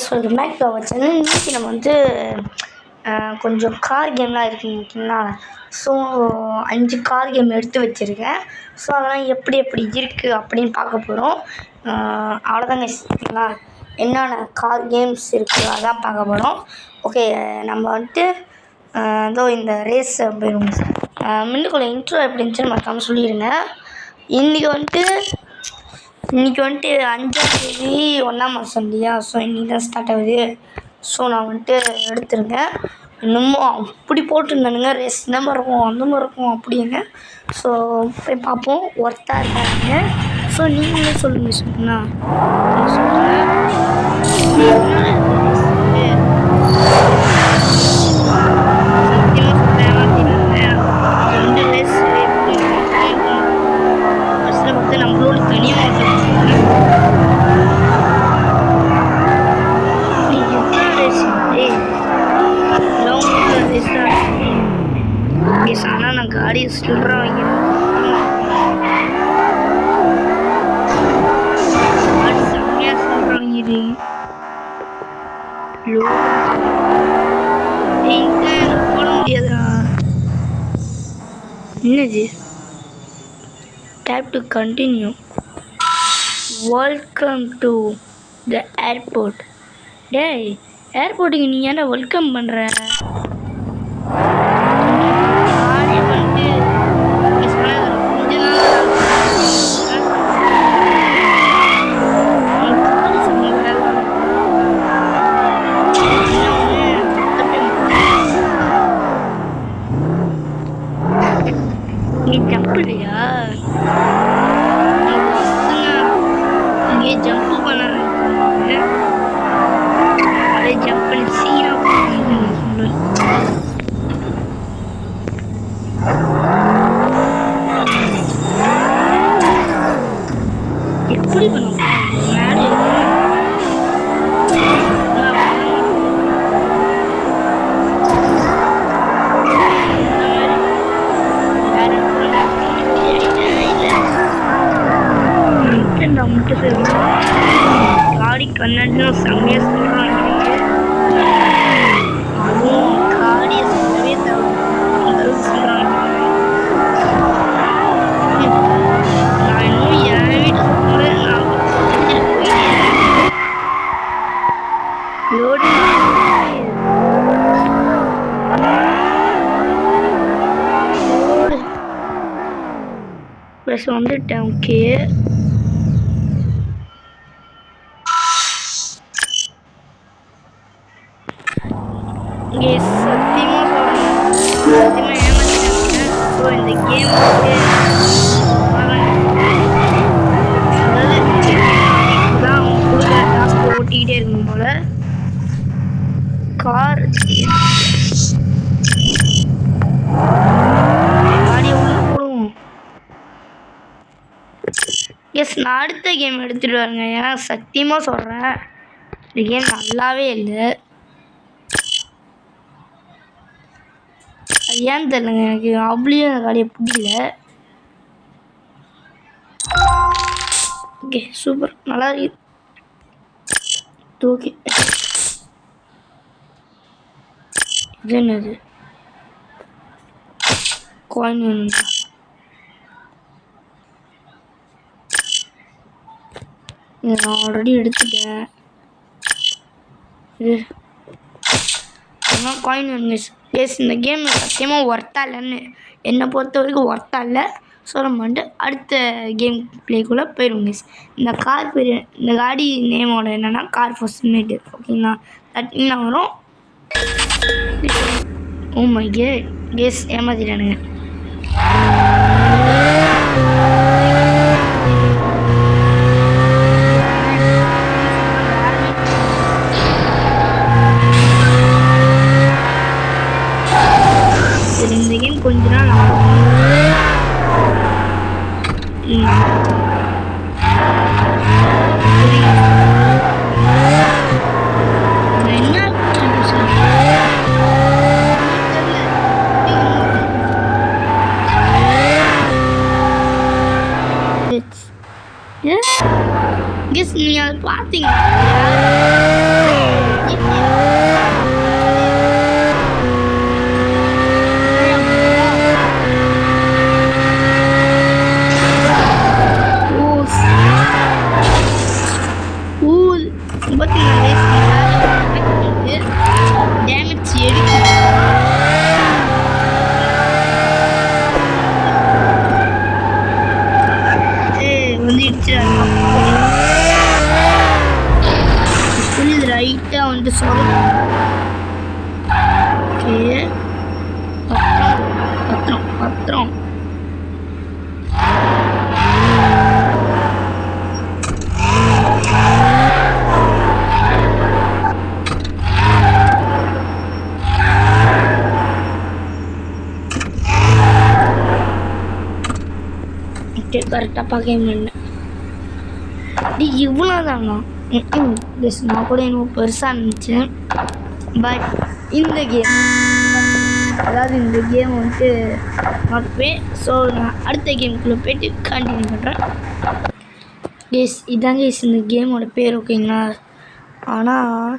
Guys welcome back to our channel. இன்றைக்கி நம்ம வந்து கொஞ்சம் கார் கேம்லாம் இருக்குன்னு ஓகேங்களா. ஸோ 5 கார் கேம் எடுத்து வச்சுருக்கேன். ஸோ அதெல்லாம் எப்படி இருக்குது அப்படின்னு பார்க்க போகிறோம். அவ்வளோதான் கைஸ் ஓகேங்களா. என்னென்ன கார் கேம்ஸ் இருக்குது அதான் பார்க்க போகிறோம். ஓகே, நம்ம வந்துட்டு இதோ இந்த ரேஸ் போயிடுவோம். முன்னுக்குள்ள இன்ட்ரோ எப்படி இருந்துச்சுன்னு மறக்காமல் சொல்லிடுங்க. இன்றைக்கி வந்துட்டு 5ஆம் தேதி 1ஆம் மாதம் இல்லையா. ஸோ இன்றைக்கி தான் ஸ்டார்ட் ஆகுது. ஸோ நான் வந்துட்டு எடுத்துருக்கேன். இன்னமும் அப்படி போட்டுருந்தானுங்க ரேஸ் இந்த மாதிரி இருக்கும் அந்த மாதிரி இருக்கும் அப்படிங்க. ஸோ போய் பார்ப்போம் ஒர்த்தாக இருக்காங்க. ஸோ நீங்களே சொல்லுங்கள் சொன்னா நம்மளோட தனியாக ஆனால் நான் காடியை ஸ்டில்ராக வைக்கிறேன். காடி செம்மையாக ஸ்டில்ராக வாங்கிடு. போட முடியாதுடா. என்னது? Tap to continue. Welcome to the airport. டேய், ஏர்போர்ட்டுக்கு நீ ஏன்டா வெல்கம் பண்ணுற? நீ ஜம்ப் இல்லையா? இங்கே ஜம்ப் பண்ண அதே ஜம்ப் பண்ணி சீனாக சொல்லு. எப்படி பண்ண காடி கண்ணாடியும் செம்மையாக சொல்கிறாங்க. அதுவும் காடியை சொல்லவே அளவுக்கு சொல்கிறாங்க. நான் இன்னும் என் வீட்டு சொல்கிறேன். ப்ளஸ் வந்துட்டேன். ஓகே, சத்தியமாக ஏமாத்திட்டாங்க. ஸோ இந்த கேம் தான் அவங்க கொடுக்குற டாஸ்க் ஓட்டிக்கிட்டே இருக்கணும் போல. கார் காடியை உள்ள போடுவோம். எஸ், நான் அடுத்த கேம் எடுத்துகிட்டு வரேங்க. ஏன்னா சத்தியமாக சொல்கிறேன், இந்த கேம் நல்லாவே இல்லை. ஏன்னு தெரியலங்க, எனக்கு அவ்வளோ காடியை பிடிக்கல. ஓகே, சூப்பர், நல்லா இருக்கு. ஓகே, இது என்னது? காயின் வேணுங்களா? இது நான் ஆல்ரெடி எடுத்துட்டேன். இது காயின் வேணுங்க. எஸ், இந்த கேம் சத்தியமாக ஒர்த்தா இல்லைன்னு என்னை பொறுத்த வரைக்கும் ஒர்த்தா இல்லை. ஸோ நம்ம வந்துட்டு அடுத்த கேம் பிளேக்குள்ளே போயிடுவோம். மிஸ், இந்த கார் பேர், இந்த காடி நேமோட என்னென்னா கார் ஃபார் சிமுலேட்டர். ஓகேங்களா, தட்டினா வரும். ஓ மை காட், கேஸ் ஏமாத்திட்டானுங்க. இந்த கேம் கொஞ்ச நாள் ஆகும். கெஸ், நீ அதை பார்த்தீங்களா? டேமேஜ் எடுத்து வந்துடுச்சு ரைட்டா வந்து சொல்ல ஓகே பத்திரம் பத்திரம் கரெக்டாக பார்க்க இவ்வளோ தானா நான் கூட இன்னும் பெருசாக நினச்சேன் பட் இந்த கேம் அதாவது இந்த கேம் வந்துட்டு பார்ப்பேன் ஸோ நான் அடுத்த கேமுக்குள்ளே போய்ட்டு கண்டினியூ பண்ணுறேன் இதாங்க இந்த கேமோட பேர் ஓகேங்களா ஆனால்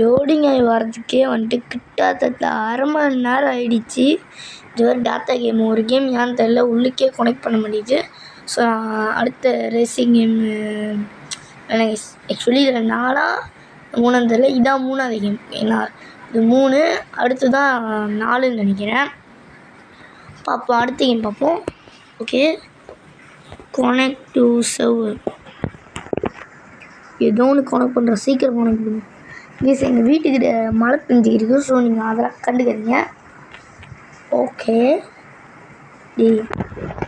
லோடிங் ஆகி வர்றதுக்கே வந்துட்டு கிட்டத்தட்ட அரை மணி நேரம் ஆகிடுச்சு இது ஒரு டாட்டா கேம் ஒரு கேம் ஏன்னு தெரியல உள்ளுக்கே கனெக்ட் பண்ண முடியுது ஸோ அடுத்த ரேசிங் கேம் எனக்கு ஆக்சுவலி இதில் மூணாவது தெரியல இதான் 3வது கேம் ஏன்னா இது 3 அடுத்து தான் 4ன்னு நினைக்கிறேன் பார்ப்போம் அடுத்த கேம் பார்ப்போம் ஓகே கனெக்ட் டு சர்வர் ஏதோ ஒன்று கனெக்ட் பண்ணுறேன் சீக்கிரம் கனெக்ட் பண்ணுங்க ப்ளீஸ் எங்கள் வீட்டுக்கிட்ட மழை பெஞ்சிக்கிருக்கு ஸோ நீங்கள் அதெல்லாம் கண்டுக்கிறீங்க ஓகே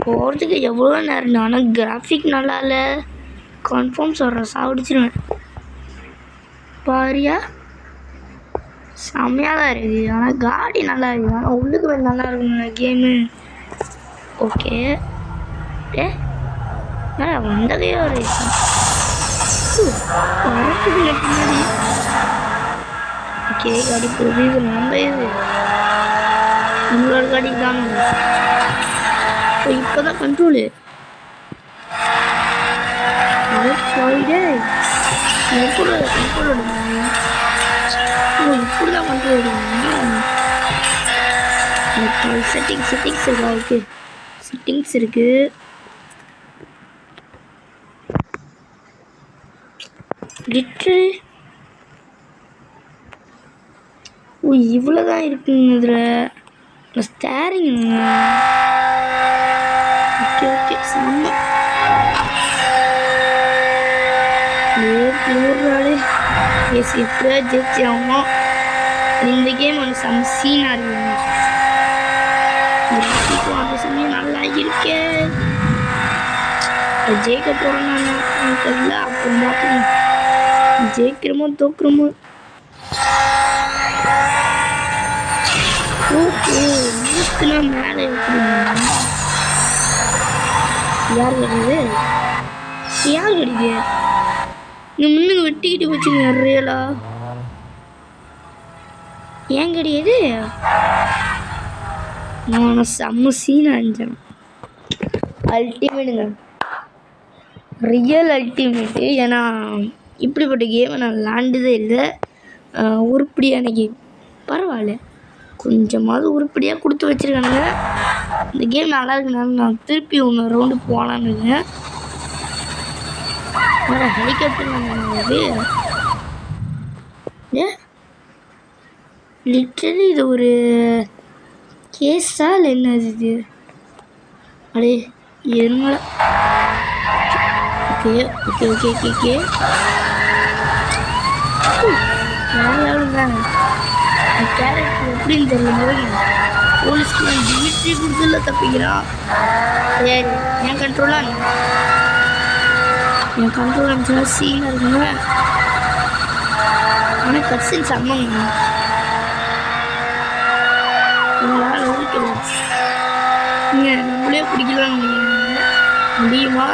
போகிறதுக்கு எவ்வளோ நேரம் ஆனால் கிராஃபிக் நல்லா இல்லை கன்ஃபார்ம் சொல்கிறேன் சாப்பிடுச்சிருவேன் பாரியா செம்மையாக தான் இருக்குது ஆனால் காடி நல்லா இருக்குது ஆனால் உள்ளுக்கு வந்து நல்லா இருக்குங்க கேமு ஓகே வந்ததே ஒரு பின்னாடி ஓகே காடி போகுது இது நம்ம இது நம்மளோட காடி தான் இப்போ தான் கண்ட்ரோலு கண்ட்ரோல் இப்படி தான் கண்ட்ரோல் செட்டிங்ஸ் இருக்கா ஓகே செட்டிங்ஸ் இருக்கு இவ்வளோதான் இருக்குங்க இதில் ஸ்டேரிங் ஓகே ஓகே செம்ம எப்படியா ஜெயிச்சு ஆகும் இந்த கேம் வந்து செம்ம சீனாக இருக்குங்க அந்த சமயம் நல்லா இருக்கே ஜெயிக்க போகிறோன்னு தெரியல அப்புறம் பார்த்துக்கணும் ஜெயிக்கிறோமோ தோக்குறோமோ ஓகே மூத்துனா மேலே எப்படி யார் கிடையாது யார் கிடைக்குது இங்கே முன்னுங்க வெட்டிக்கிட்டு போச்சுங்க நிறையலா ஏன் கிடையாது நான் செம்ம சீன் அஞ்சேன் அல்டிமேட்டுங்க ரியல் அல்டிமேட்டு ஏன்னா இப்படிப்பட்ட கேமை நான் விளாண்டதே இல்லை உருப்படியான கேம் பரவாயில்ல கொஞ்சமாவது உருப்படியாக கொடுத்து வச்சுருக்கானுங்க இந்த கேம் நல்லா இருக்குனால நான் திருப்பி ஒன்று ரவுண்டு போகலான்னு இருக்கேன் ஹெலிகாப்டர் லிட்டரலி இது ஒரு கேஸா இல்லை என்னது இது அடே எருமலை okay okay okay okay okay யாருங்க கேரக்டர் எப்படின்னு தெரியல போலீஸ்க்கு டிமிட்ரி கொடுத்துல தப்பிக்கிறான் சரி என் கண்ட்ரோலாக என் கண்ட்ரோல் அனுப்பிச்சா சீனாக இருக்குங்க ஆனால் கட்சின் சம்மங்க உங்களால் ஓடிக்கலாம் நீங்கள் நம்மளே பிடிக்கலான்னு முடியுமா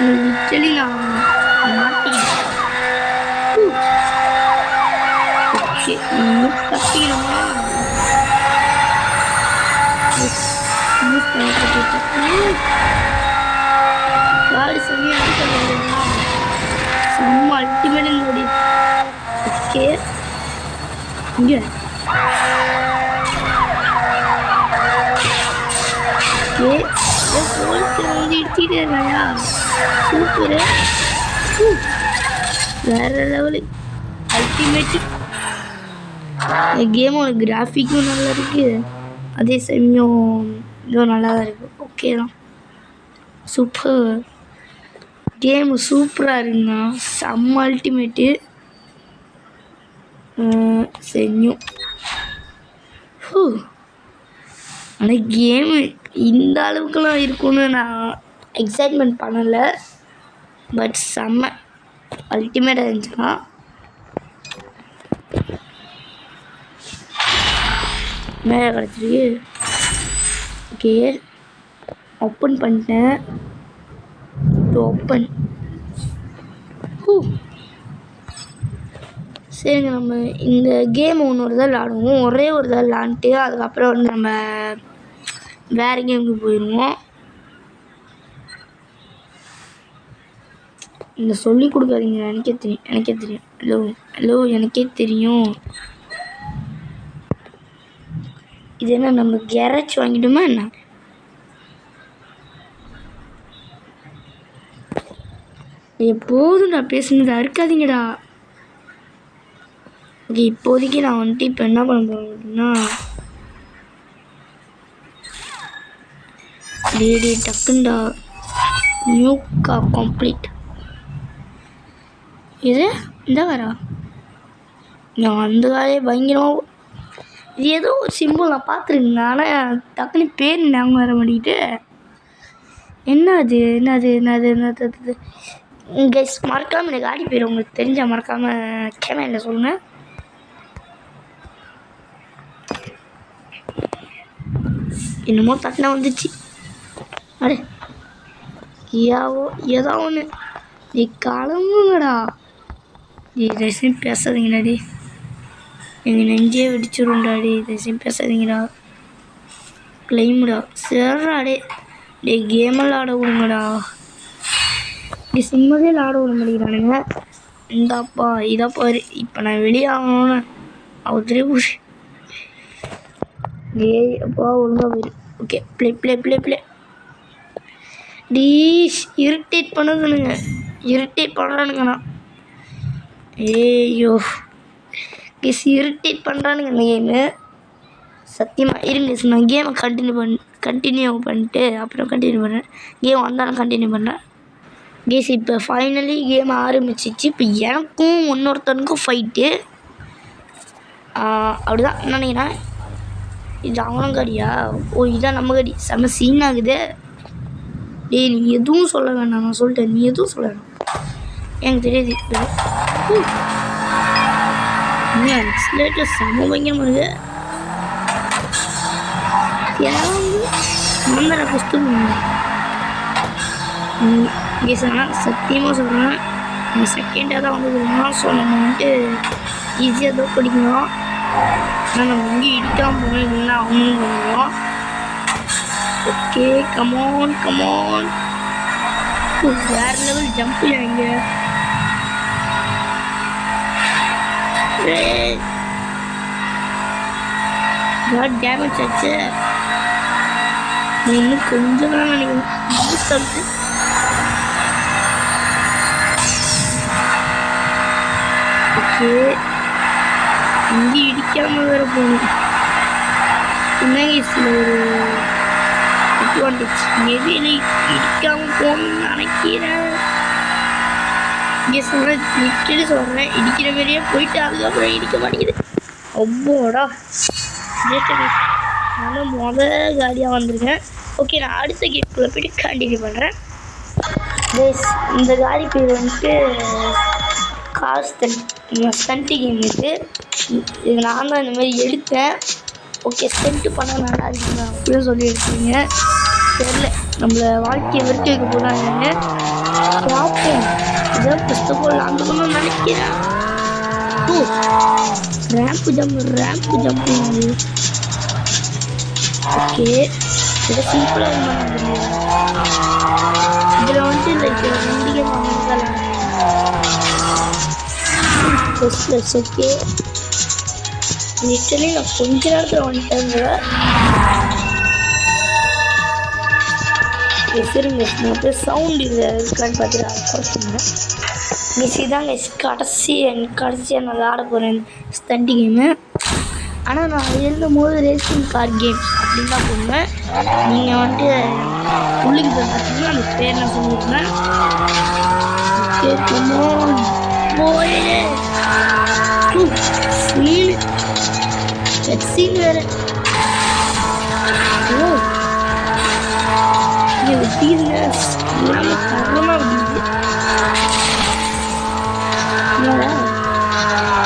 லிட்டலி நான் மாட்டிக்கிட்டேன் ஓகே தப்பிக்கணுமா காடு சரியாக செம்ம அல்டிமேட் இந்த ஓகே இங்கே வந்து இடிச்சிட்டே இருக்காயா சூப்பரு வேற லெவலு அல்டிமேட்டு கேமோட கிராஃபிக்கும் நல்லா இருக்கு அதே சமயம் இதுவும் நல்லா தான் இருக்கு ஓகே தான் சூப்பர் கேமு சூப்பராக இருக்குண்ணா செம்ம அல்டிமேட்டு செஞ்சும் ஆனால் கேமு இந்த அளவுக்குலாம் இருக்குன்னு நான் எக்ஸைட்மெண்ட் பண்ணலை பட் செம்ம அல்டிமேட்டாக இருந்துச்சுன்னா மேலே கிடச்சிருக்கு ஓகே ஓப்பன் பண்ணிட்டேன் ஓப்பன் சரிங்க நம்ம இந்த கேம் ஒன்று தான் விளாடுவோம் ஒரே ஒரு தான் விளாண்டுட்டு அதுக்கப்புறம் வந்து நம்ம வேறு கேமுக்கு போயிடுவோம் இந்த சொல்லி கொடுக்காதீங்க எனக்கே தெரியும் ஹலோ எனக்கே தெரியும் இது என்ன நம்ம கேரேஜ் வாங்கிட்டோமா என்ன எப்போதும் நான் பேசுனது அறுக்காதீங்கடா ஓகே இப்போதைக்கு நான் வந்துட்டு இப்போ என்ன பண்ண போகிறேன் அப்படின்னா டேடி டக்குண்டா நியூ கம்ப்ளீட் இது இந்த வரா நான் அந்த காலையே பயங்கரமாக இது ஏதோ ஒரு சிம்பிள் நான் பார்த்துருக்கேங்க ஆனால் டக்குனு பேர் ஞாபகம் வர மாட்டேங்கிட்டு என்னது கைஸ் மறக்காமல் எனக்கு ஆடி பேர் உங்களுக்கு தெரிஞ்சால் மறக்காமல் கேமராவில் சொல்லுங்கள் என்னமோ தட்டினா வந்துச்சு அடே ஏதோ ஒன்று நீ கிளம்புங்கடா நீ தயவுசெய்து பேசாதீங்கடாடி எங்கள் நெஞ்சே வெடிச்சுடும்டாடி தயவுசெய்து பேசாதீங்கடா கிளைமுடா சரிடாடே டே கேமெல்லாம் ஆட விடுங்கடா இப்படி சிம்மதே ஆட விட மாட்டேங்கிறானுங்க இந்தாப்பா இதாப்பா இப்போ நான் வெளியே ஆகணும்னு அவரே புஷ் ஏய் அப்பா ஒழுங்கா போயிரு ஓகே ப்ளே டீஷ் இரிட்டேட் பண்ணுறானுங்கண்ணா ஏய்யோ கேஸ் இரிட்டேட் பண்ணுறானுங்க இந்த கேமு சத்தியமாக இருங்க நான் கேமை கண்டினியூ பண்ணிட்டு அப்புறம் கண்டினியூ பண்ணுறேன் கேம் வந்தாலும் கண்டினியூ பண்ணுறேன் கேஸ் இப்போ ஃபைனலி கேம் ஆரம்பிச்சிச்சு இப்போ எனக்கும் இன்னொருத்தனுக்கும் ஃபைட்டு அப்படிதான் நினைக்கிறேன் இது அவனும் காடியா இதான் நம்ம காடி செம்ம சீன் ஆகுது டேய் நீ எதுவும் சொல்ல வேண்டாம் நான் சொல்லிட்டேன் நீ எதுவும் சொல்ல வேண்டாம் எனக்கு தெரியாது செம்ம பயங்கரமாக இருக்கு மந்தர புஸ்தகம் சத்தியமாக சொல்கிறேன் நான் செகண்டாக தான் வந்து ஸோ நம்ம வந்துட்டு ஈஸியாக தான் படிக்கணும் ஆனால் நம்ம இங்கே இடிக்காமல் போகணும் இல்லைன்னா அவனும் பண்ணுவோம் ஓகே கமான் வேறு லெவல் ஜம்ப் இங்கே டேமேஜ் ஆச்சு இன்னும் கொஞ்சம் தான் நினைக்கிறேன் ஓகே இங்கே இடிக்காமல் வேறு போகணும் இன்னும் ஒரு அட்வான்டேஜ் மேபி இடிக்காமல் போகணும்னு நினைக்கிறேன் இங்கே சொல்கிறேன் இடிக்கிற மாதிரியே போயிட்டு அதுக்கப்புறம் இடிக்க மாட்டேங்குது அவ்வோடா நான் காலியாக வந்திருக்கேன் ஓகே நான் அடுத்த கேட்குள்ளே போய்ட்டு கண்டினியூ பண்ணுறேன் இந்த காலி பேர் வந்துட்டு கார் ஸ்டண்ட்டு கேம் இது நான் தான் இந்த மாதிரி எடுத்தேன் ஓகே ஸ்டண்ட்டு பண்ண நல்லா இருக்குங்க அப்படின்னு சொல்லி எடுத்தீங்க தெரில நம்மளை வாழ்க்கையை வெறுக்க வைக்க போகிறாங்கன்னு பார்ப்போம் இதான் ஃபஸ்ட் ஆஃப் ஆல் நான் பண்ணணும்னு நினைக்கிறேன் ரேம்ப்பு ஜம்ப் ஓகே இதை சிம்பிளாக பண்ண இதில் வந்துட்டு லைக் 2 கேம் வாங்கிக்கலாம் ப்ளஸ் ஓகே. லிட்டரலி நான் கொஞ்ச நேரத்தில் வந்துட்டேன். சரிங்க நான் அப்படியே சவுண்ட் இது இருக்கான்னு பார்த்துட்டு அதை குறைச்சிங்க. மிஸ் இதாங்க கடைசியாக நான் விளாட போகிறேன் ஸ்டண்டி கேமு. ஆனால் நான் எழுதும்போது ரேசிங் கார் கேம்ஸ் அப்படின்னு தான் போடுவேன். நீங்கள் வந்துட்டு உள்ளுக்கு போய் பார்த்தீங்கன்னா அந்த பேர் நான் சொல்லியிருந்தேன். கேட்கணும் போயே சீன் வேறு. ஓ வெட்டிடுங்க இல்லாமல் தரமாக விடுது.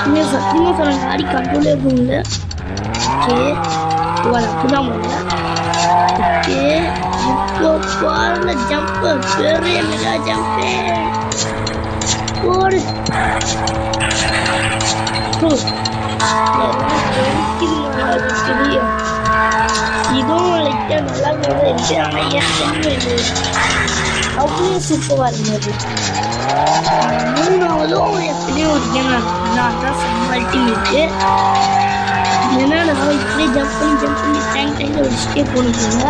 இன்னும் சத்தியமாக சொல்ல காடி கண்ட்ரோலே இருக்கும் இல்லை. ஓகே அது அப்படிதான் முடியல. ஓகே இப்போ பாருங்க ஜம்ப்பு பெரிய மெகா ஜம்ப்பு போடு. இதுவும் லைட்டாக நல்லா இருந்துச்சு. ஆனால் ஏன் அவ்வளோ சூப்பராக இருந்தது. மூணாவதும் எப்படியும் ஒரு கேம் நான் தான் சம்பால்ட்டி இருக்கு. என்னன்னா இப்படியே ஜம்ப் பண்ணி டைமில் வச்சுட்டே போனதுங்க.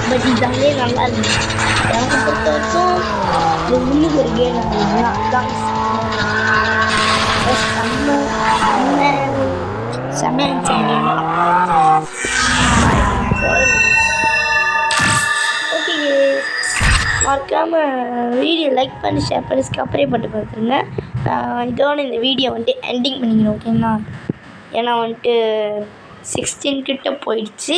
பட் இதாலே நல்லா இருந்துச்சு. எனக்கு பொறுத்த வரைக்கும் இது முன்னுக்கு ஒரு கேம் அப்படின்னா அதான் செம்மையாக ஓகே. மறக்காமல் வீடியோ லைக் பண்ணி ஷேர் பண்ணி சப்ஸ்கிரைப் பண்ணிட்டு பார்த்துருங்க. இதோட இந்த வீடியோ வந்துட்டு எண்டிங் பண்ணிக்கணும் ஓகேங்களா. ஏன்னா வந்துட்டு 16 கிட்ட போயிடுச்சு.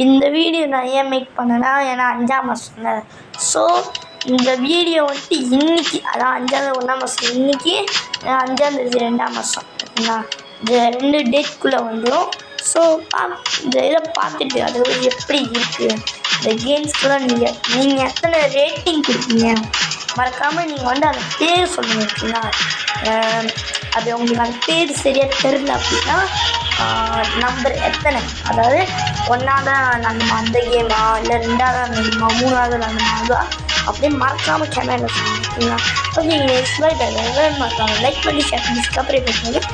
இந்த வீடியோ நான் ஏன் மேக் பண்ணேன்னா ஏன்னா 5ஆம் மாதம். ஸோ இந்த வீடியோ வந்துட்டு இன்றைக்கி அதான் 5ஆவது 1ஆம் மாதம் இன்றைக்கி 5ஆம் தேதி 2ஆம் மாதம் ஓகேங்களா. இந்த 2 டேட்குள்ளே வந்துடும். ஸோ இந்த இதை பார்த்துட்டு அது எப்படி இருக்குது இந்த கேம்ஸ்க்குலாம் நீங்கள் எத்தனை ரேட்டிங் கொடுப்பீங்க மறக்காமல் நீங்கள் வந்து அந்த பேர் சொல்லுங்கள் ஓகேங்களா. அது உங்களுக்கு அந்த பேர் சரியாக தெரில அப்படின்னா நம்பர் எத்தனை அதாவது 1ஆவது நடந்துமா அந்த கேமா இல்லை 2ஆவது நடந்துமா 3ஆவது நடந்துமா அப்படியே மறக்காமல் கேமராவில் சொல்லுங்கள் ஓகேங்களா. ஓகே மறக்காமல் லைக் பண்ணி ஷேர் பண்ணி சப்ஸ்கிரைப் பண்ணுங்கள்.